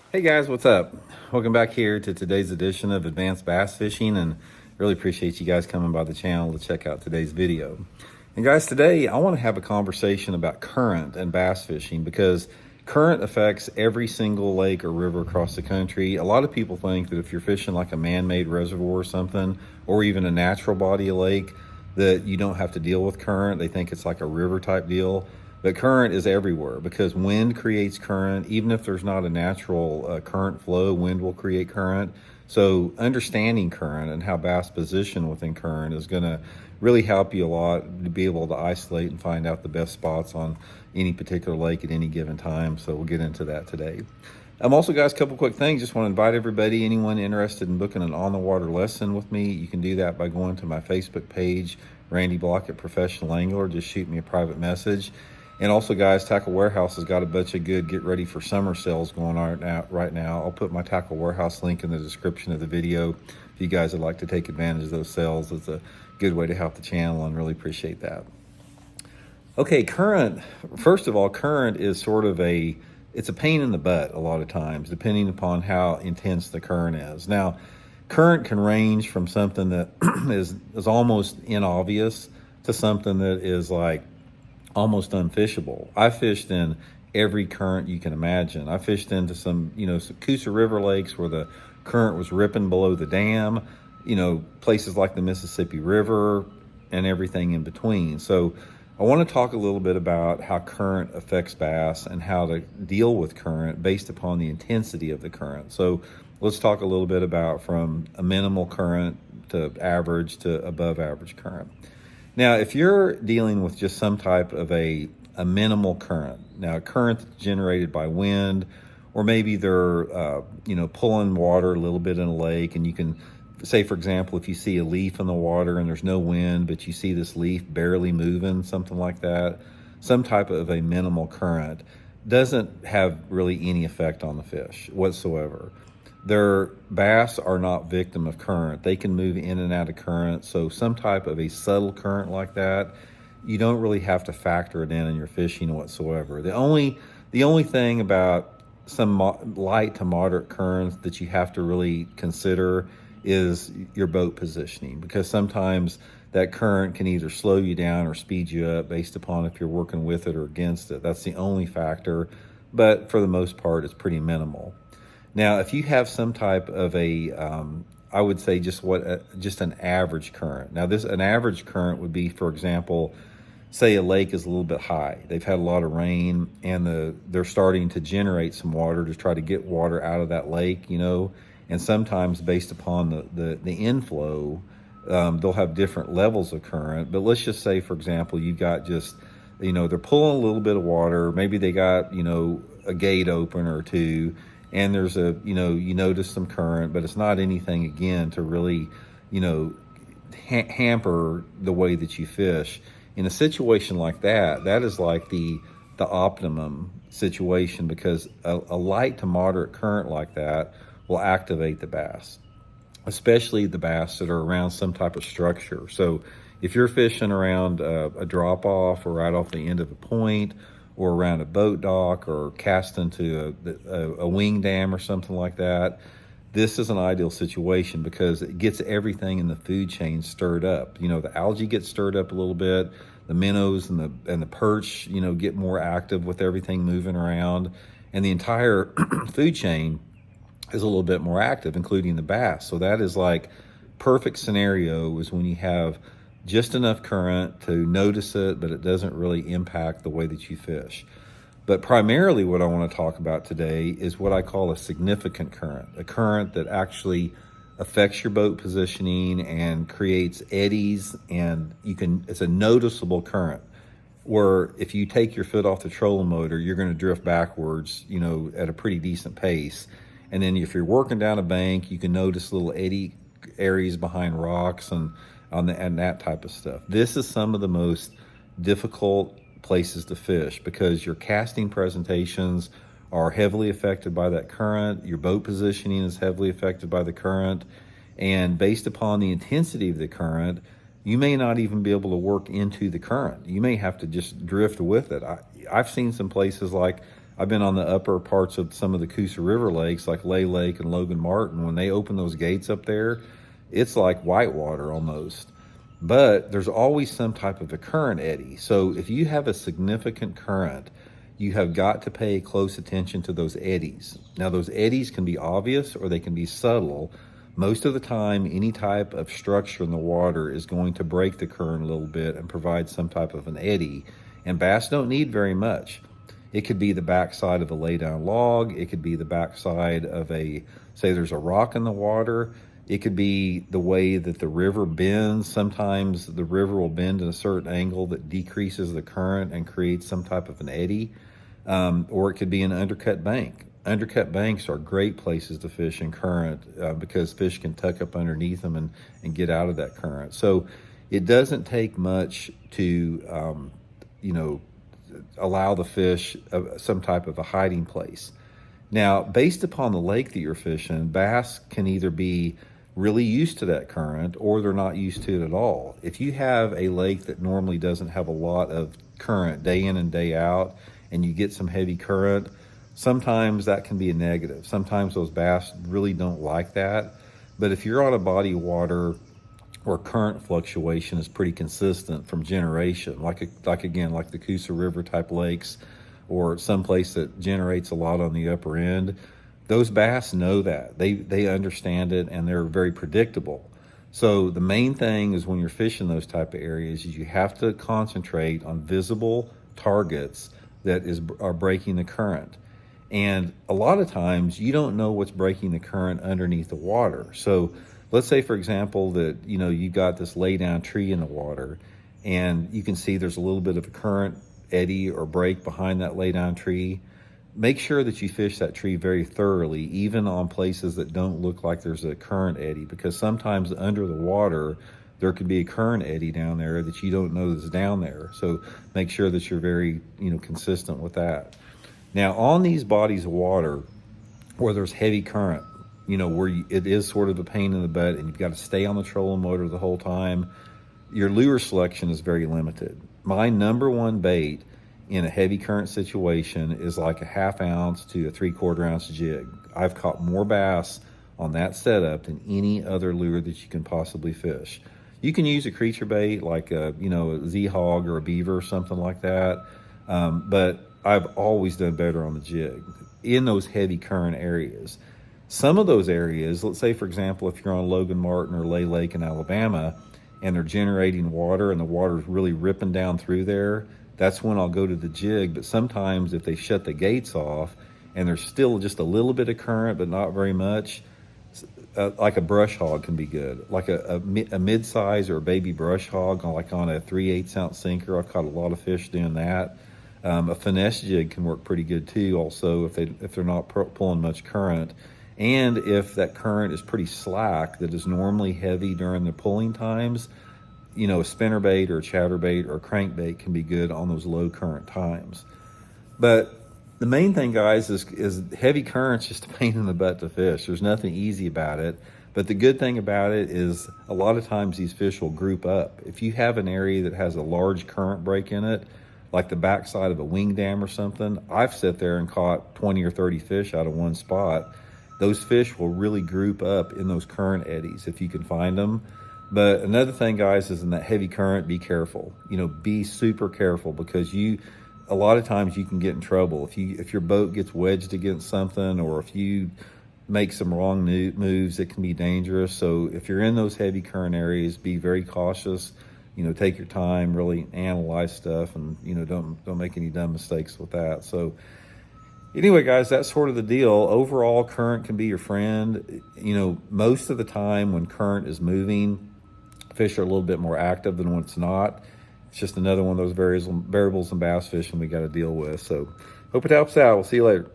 Hey guys, what's up? Welcome back here to today's edition of Advanced Bass Fishing, and really appreciate you guys coming by the channel to check out today's video. And guys, today I want to have a conversation about current and bass fishing because current affects every single lake or river across the country. A lot of people think that if you're fishing like a man-made reservoir or something, or even a natural body of lake, that you don't have to deal with current. They think it's like a river type deal. But current is everywhere because wind creates current. Even if there's not a natural current flow, wind will create current. So understanding current and how bass position within current is going to really help you a lot to be able to isolate and find out the best spots on any particular lake at any given time. So we'll get into that today. Also, guys, a couple quick things. Just want to invite everybody, anyone interested in booking an on-the-water lesson with me, you can do that by going to my Facebook page, Randy Blaukat Professional Angler. Just shoot me a private message. And also, guys, Tackle Warehouse has got a bunch of good get ready for summer sales going on right now. I'll put my Tackle Warehouse link in the description of the video if you guys would like to take advantage of those sales. It's a good way to help the channel and really appreciate that. Okay, current. First of all, current is sort of it's a pain in the butt a lot of times, depending upon how intense the current is. Now, current can range from something that is almost inobvious to something that is like almost unfishable. I fished in every current you can imagine. I fished into some Coosa River lakes where the current was ripping below the dam, places like the Mississippi River and everything in between. So I want to talk a little bit about how current affects bass and how to deal with current based upon the intensity of the current. So let's talk a little bit about from a minimal current to average to above average current. Now, if you're dealing with just some type of a minimal current, now a current that's generated by wind, or maybe they're pulling water a little bit in a lake, and you can say, for example, if you see a leaf in the water and there's no wind, but you see this leaf barely moving, something like that, some type of a minimal current doesn't have really any effect on the fish whatsoever. Their bass are not victim of current. They can move in and out of current. So some type of a subtle current like that, you don't really have to factor it in your fishing whatsoever. The only thing about some light to moderate currents that you have to really consider is your boat positioning, because sometimes that current can either slow you down or speed you up based upon if you're working with it or against it. That's the only factor, but for the most part, it's pretty minimal. Now, if you have some type of I would say just an average current. Now, an average current would be, for example, say a lake is a little bit high. They've had a lot of rain, and they're starting to generate some water to try to get water out of that lake, And sometimes based upon the inflow, they'll have different levels of current. But let's just say, for example, you've got just, they're pulling a little bit of water. Maybe they got, a gate open or two, and there's you notice some current, but it's not anything, again, to really, hamper the way that you fish. In a situation like that, that is like the optimum situation, because a light to moderate current like that will activate the bass, especially the bass that are around some type of structure. So if you're fishing around a drop-off or right off the end of a point, or around a boat dock, or cast into a wing dam or something like that, this is an ideal situation because it gets everything in the food chain stirred up. The algae gets stirred up a little bit, the minnows and the perch, get more active with everything moving around, and the entire food chain is a little bit more active, including the bass. So that is like perfect scenario is when you have just enough current to notice it, but it doesn't really impact the way that you fish. But primarily what I want to talk about today is what I call a significant current, a current that actually affects your boat positioning and creates eddies, and it's a noticeable current where if you take your foot off the trolling motor, you're going to drift backwards, at a pretty decent pace. And then if you're working down a bank, you can notice little eddy areas behind rocks and that type of stuff. This is some of the most difficult places to fish because your casting presentations are heavily affected by that current. Your boat positioning is heavily affected by the current. And based upon the intensity of the current, you may not even be able to work into the current. You may have to just drift with it. I've seen some places like I've been on the upper parts of some of the Coosa River lakes, like Lay Lake and Logan Martin. When they open those gates up there, it's like whitewater almost. But there's always some type of a current eddy. So if you have a significant current, you have got to pay close attention to those eddies. Now, those eddies can be obvious or they can be subtle. Most of the time, any type of structure in the water is going to break the current a little bit and provide some type of an eddy. And bass don't need very much. It could be the backside of a laydown log. It could be the backside of say there's a rock in the water. It could be the way that the river bends. Sometimes the river will bend in a certain angle that decreases the current and creates some type of an eddy. Or it could be an undercut bank. Undercut banks are great places to fish in current because fish can tuck up underneath them and get out of that current. So it doesn't take much to, allow the fish some type of a hiding place. Now, based upon the lake that you're fishing, bass can either be really used to that current or they're not used to it at all. If you have a lake that normally doesn't have a lot of current day in and day out and you get some heavy current, sometimes that can be a negative. Sometimes those bass really don't like that. But if you're on a body of water where current fluctuation is pretty consistent from generation, like the Coosa River type lakes or someplace that generates a lot on the upper end, those bass know that. They understand it and they're very predictable. So the main thing is when you're fishing those type of areas is you have to concentrate on visible targets that are breaking the current. And a lot of times you don't know what's breaking the current underneath the water. So let's say, for example, that you've got this laydown tree in the water and you can see there's a little bit of a current eddy or break behind that laydown tree. Make sure that you fish that tree very thoroughly, even on places that don't look like there's a current eddy, because sometimes under the water there could be a current eddy down there that you don't know is down there. So make sure that you're very consistent with that. Now, on these bodies of water where there's heavy current, where it is sort of a pain in the butt and you've got to stay on the trolling motor the whole time, your lure selection is very limited. My number one bait in a heavy current situation is like a 1/2 ounce to a 3/4 ounce jig. I've caught more bass on that setup than any other lure that you can possibly fish. You can use a creature bait like a Z-Hog or a beaver or something like that, but I've always done better on the jig in those heavy current areas. Some of those areas, let's say for example, if you're on Logan Martin or Lay Lake in Alabama and they're generating water and the water's really ripping down through there, that's when I'll go to the jig. But sometimes if they shut the gates off and there's still just a little bit of current but not very much, like a brush hog can be good. Like a mid-size or a baby brush hog, like on a 3/8 ounce sinker. I've caught a lot of fish doing that. A finesse jig can work pretty good too also if they're not pulling much current. And if that current is pretty slack, that is normally heavy during the pulling times, a spinnerbait or a chatterbait or a crankbait can be good on those low current times. But the main thing, guys, is heavy current's just a pain in the butt to fish. There's nothing easy about it. But the good thing about it is a lot of times these fish will group up. If you have an area that has a large current break in it, like the backside of a wing dam or something, I've sat there and caught 20 or 30 fish out of one spot. Those fish will really group up in those current eddies if you can find them. But another thing, guys, is in that heavy current, be careful. Be super careful, because a lot of times you can get in trouble if your boat gets wedged against something, or if you make some wrong moves, it can be dangerous. So if you're in those heavy current areas, be very cautious. Take your time, really analyze stuff, and don't make any dumb mistakes with that. So anyway, guys, that's sort of the deal. Overall, current can be your friend. Most of the time when current is moving, fish are a little bit more active than when it's not. It's just another one of those variables in bass fishing we got to deal with. So hope it helps out. We'll see you later.